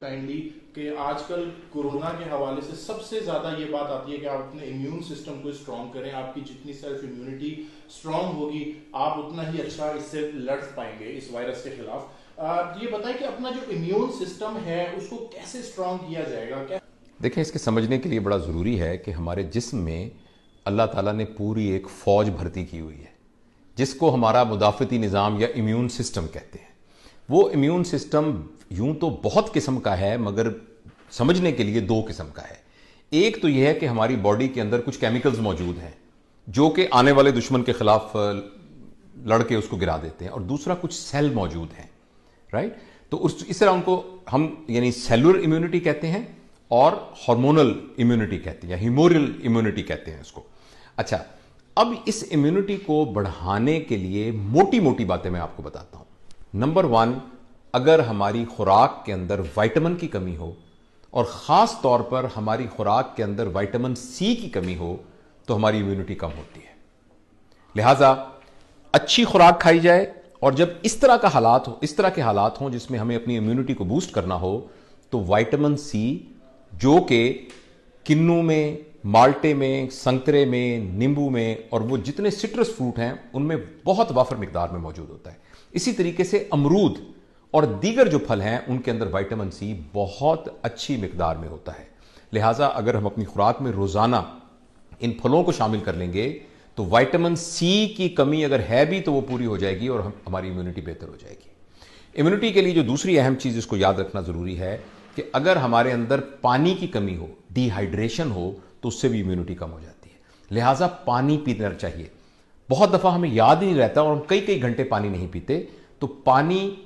Kindly कि आजकल corona के हवाले से सबसे ज़्यादा ये बात आती है कि आप अपने इम्यून सिस्टम को स्ट्रॉन्ग करें। आपकी जितनी सेल्फ इम्यूनिटी स्ट्रॉन्ग होगी आप उतना ही अच्छा इससे लड़ पाएंगे इस वायरस के खिलाफ। ये बताएं कि अपना जो इम्यून सिस्टम है उसको कैसे स्ट्रॉन्ग किया जाएगा क्या? देखें, इसके समझने के लिए बड़ा ज़रूरी है कि हमारे जिस्म में अल्लाह ताला ने पूरी एक फ़ौज भर्ती की हुई है जिसको हमारा मुदाफ़ती निज़ाम या इम्यून सिस्टम कहते हैं। वो इम्यून सिस्टम यूं तो बहुत किस्म का है, मगर समझने के लिए दो किस्म का है। एक तो यह है कि हमारी बॉडी के अंदर कुछ केमिकल्स मौजूद हैं जो कि आने वाले दुश्मन के खिलाफ लड़के उसको गिरा देते हैं, और दूसरा कुछ सेल मौजूद हैं, राइट। तो इस तरह उनको हम यानी सेलुलर इम्यूनिटी कहते हैं और हार्मोनल इम्यूनिटी कहते हैं या ह्यूमोरल इम्यूनिटी कहते हैं इसको। अच्छा, अब इस इम्यूनिटी को बढ़ाने के लिए मोटी मोटी बातें मैं आपको बताता हूं। नंबर वन, अगर हमारी खुराक के अंदर विटामिन की कमी हो और ख़ास तौर पर हमारी खुराक के अंदर विटामिन सी की कमी हो तो हमारी इम्यूनिटी कम होती है। लिहाजा अच्छी खुराक खाई जाए, और जब इस तरह का हालात हो, इस तरह के हालात हों जिसमें हमें अपनी इम्यूनिटी को बूस्ट करना हो, तो विटामिन सी जो कि किन्नू में, माल्टे में, संतरे में, नींबू में और वो जितने सिट्रस फ्रूट हैं उनमें बहुत वाफर मिकदार में मौजूद होता है। इसी तरीके से अमरूद और दीगर जो फल हैं उनके अंदर विटामिन सी बहुत अच्छी मिकदार में होता है। लिहाजा अगर हम अपनी खुराक में रोजाना इन फलों को शामिल कर लेंगे तो विटामिन सी की कमी अगर है भी तो वो पूरी हो जाएगी और हमारी इम्यूनिटी बेहतर हो जाएगी। इम्यूनिटी के लिए जो दूसरी अहम चीज इसको याद रखना जरूरी है कि अगर हमारे अंदर पानी की कमी हो, डिहाइड्रेशन हो, तो उससे भी इम्यूनिटी कम हो जाती है। लिहाजा पानी पीना चाहिए। बहुत दफा हमें याद ही नहीं रहता और हम कई कई घंटे पानी नहीं पीते, तो पानी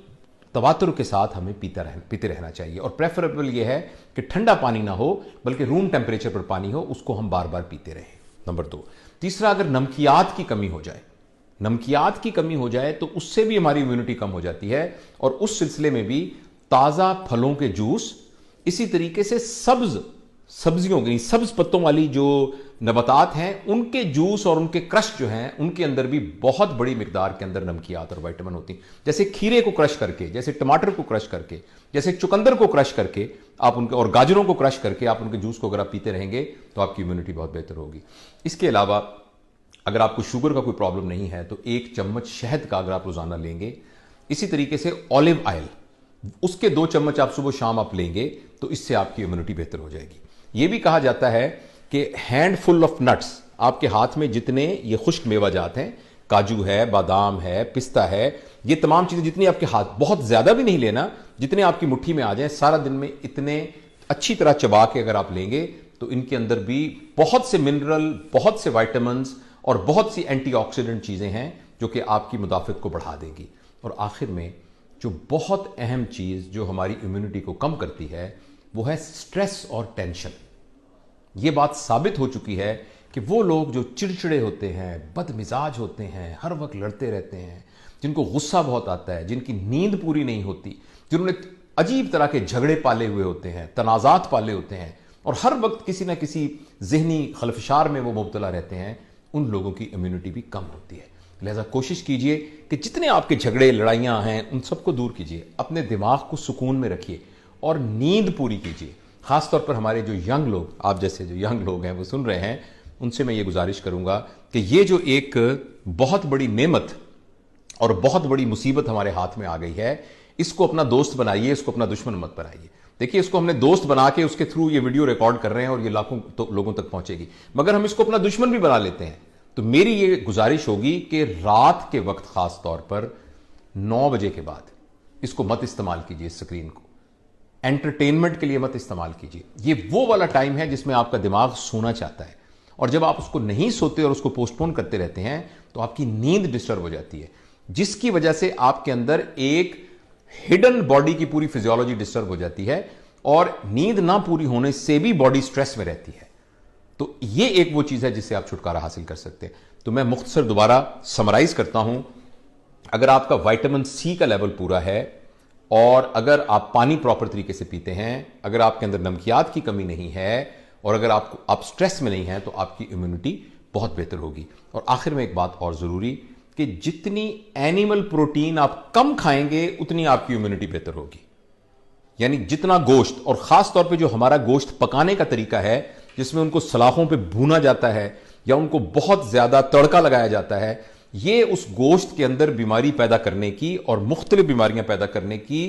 तवातुर के साथ हमें पीते रहना चाहिए, और प्रेफरेबल यह है कि ठंडा पानी ना हो बल्कि रूम टेम्परेचर पर पानी हो, उसको हम बार बार पीते रहें। नंबर दो। तीसरा, अगर नमकियात की कमी हो जाए, नमकियात की कमी हो जाए तो उससे भी हमारी इम्यूनिटी कम हो जाती है, और उस सिलसिले में भी ताजा फलों के जूस, इसी तरीके से सब्जियों की सब्ज पत्तों वाली जो नबातात हैं उनके जूस और उनके क्रश जो हैं उनके अंदर भी बहुत बड़ी मिकदार के अंदर नमकियात और विटामिन होती हैं। जैसे खीरे को क्रश करके, जैसे टमाटर को क्रश करके, जैसे चुकंदर को क्रश करके आप उनके, और गाजरों को क्रश करके आप उनके जूस को अगर आप पीते रहेंगे तो आपकी इम्यूनिटी बहुत बेहतर होगी। इसके अलावा अगर आपको शुगर का कोई प्रॉब्लम नहीं है तो 1 चम्मच शहद का अगर आप रोजाना लेंगे, इसी तरीके से ऑलिव ऑयल उसके 2 चम्मच आप सुबह शाम आप लेंगे तो इससे आपकी इम्यूनिटी बेहतर हो जाएगी। यह भी कहा जाता है कि हैंडफुल ऑफ नट्स, आपके हाथ में जितने ये खुश्क मेवाजात हैं, काजू है, बादाम है, पिस्ता है, ये तमाम चीजें जितनी आपके हाथ, बहुत ज्यादा भी नहीं लेना, जितने आपकी मुट्ठी में आ जाए, सारा दिन में इतने अच्छी तरह चबा के अगर आप लेंगे तो इनके अंदर भी बहुत से मिनरल, बहुत से विटामिन और बहुत सी एंटीऑक्सीडेंट चीजें हैं जो कि आपकी मुदाफित को बढ़ा देगी। और आखिर में जो बहुत अहम चीज जो हमारी इम्यूनिटी को कम करती है वो है स्ट्रेस और टेंशन। ये बात साबित हो चुकी है कि वो लोग जो चिड़चिड़े होते हैं, बदमिजाज होते हैं, हर वक्त लड़ते रहते हैं, जिनको गुस्सा बहुत आता है, जिनकी नींद पूरी नहीं होती, जिन्होंने अजीब तरह के झगड़े पाले हुए होते हैं, तनाजात पाले होते हैं और हर वक्त किसी ना किसी जहनी खलफशार में वो मुब्तला रहते हैं, उन लोगों की इम्यूनिटी भी कम होती है। लिहाजा कोशिश कीजिए कि जितने आपके झगड़े लड़ाइयाँ हैं उन सबको दूर कीजिए, अपने दिमाग को सुकून में रखिए और नींद पूरी कीजिए। खासतौर पर हमारे जो यंग लोग, आप जैसे जो यंग लोग हैं वो सुन रहे हैं, उनसे मैं ये गुजारिश करूंगा कि ये जो एक बहुत बड़ी नेमत और बहुत बड़ी मुसीबत हमारे हाथ में आ गई है, इसको अपना दोस्त बनाइए, इसको अपना दुश्मन मत बनाइए। देखिए, इसको हमने दोस्त बना के उसके थ्रू ये वीडियो रिकॉर्ड कर रहे हैं और ये लाखों लोगों तक पहुंचेगी, मगर हम इसको अपना दुश्मन भी बना लेते हैं। तो मेरी ये गुजारिश होगी कि रात के वक्त खास तौर पर 9 बजे के बाद इसको मत इस्तेमाल कीजिए, स्क्रीन को एंटरटेनमेंट के लिए मत इस्तेमाल कीजिए। ये वो वाला टाइम है जिसमें आपका दिमाग सोना चाहता है, और जब आप उसको नहीं सोते और उसको पोस्टपोन करते रहते हैं तो आपकी नींद डिस्टर्ब हो जाती है, जिसकी वजह से आपके अंदर एक हिडन बॉडी की पूरी फिजियोलॉजी डिस्टर्ब हो जाती है, और नींद ना पूरी होने से भी बॉडी स्ट्रेस में रहती है। तो ये एक वो चीज है जिससे आप छुटकारा हासिल कर सकते हैं। तो मैं मुख्तसर दोबारा समराइज करता हूं, अगर आपका विटामिन सी का लेवल पूरा है और अगर आप पानी प्रॉपर तरीके से पीते हैं, अगर आपके अंदर नमकियात की कमी नहीं है, और अगर आप स्ट्रेस में नहीं हैं, तो आपकी इम्यूनिटी बहुत बेहतर होगी। और आखिर में एक बात और जरूरी कि जितनी एनिमल प्रोटीन आप कम खाएंगे उतनी आपकी इम्यूनिटी बेहतर होगी। यानी जितना गोश्त, और खास तौर पे जो हमारा गोश्त पकाने का तरीका है जिसमें उनको सलाखों पे भूना जाता है या उनको बहुत ज्यादा तड़का लगाया जाता है, ये उस गोश्त के अंदर बीमारी पैदा करने की और मुख्तलिफ बीमारियां पैदा करने की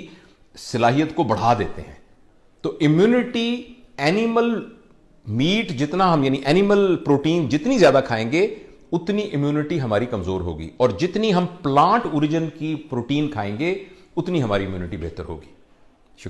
सलाहियत को बढ़ा देते हैं। तो इम्यूनिटी, एनिमल मीट जितना हम, यानी एनिमल प्रोटीन जितनी ज्यादा खाएंगे उतनी इम्यूनिटी हमारी कमजोर होगी, और जितनी हम प्लांट ओरिजिन की प्रोटीन खाएंगे उतनी हमारी इम्यूनिटी बेहतर होगी।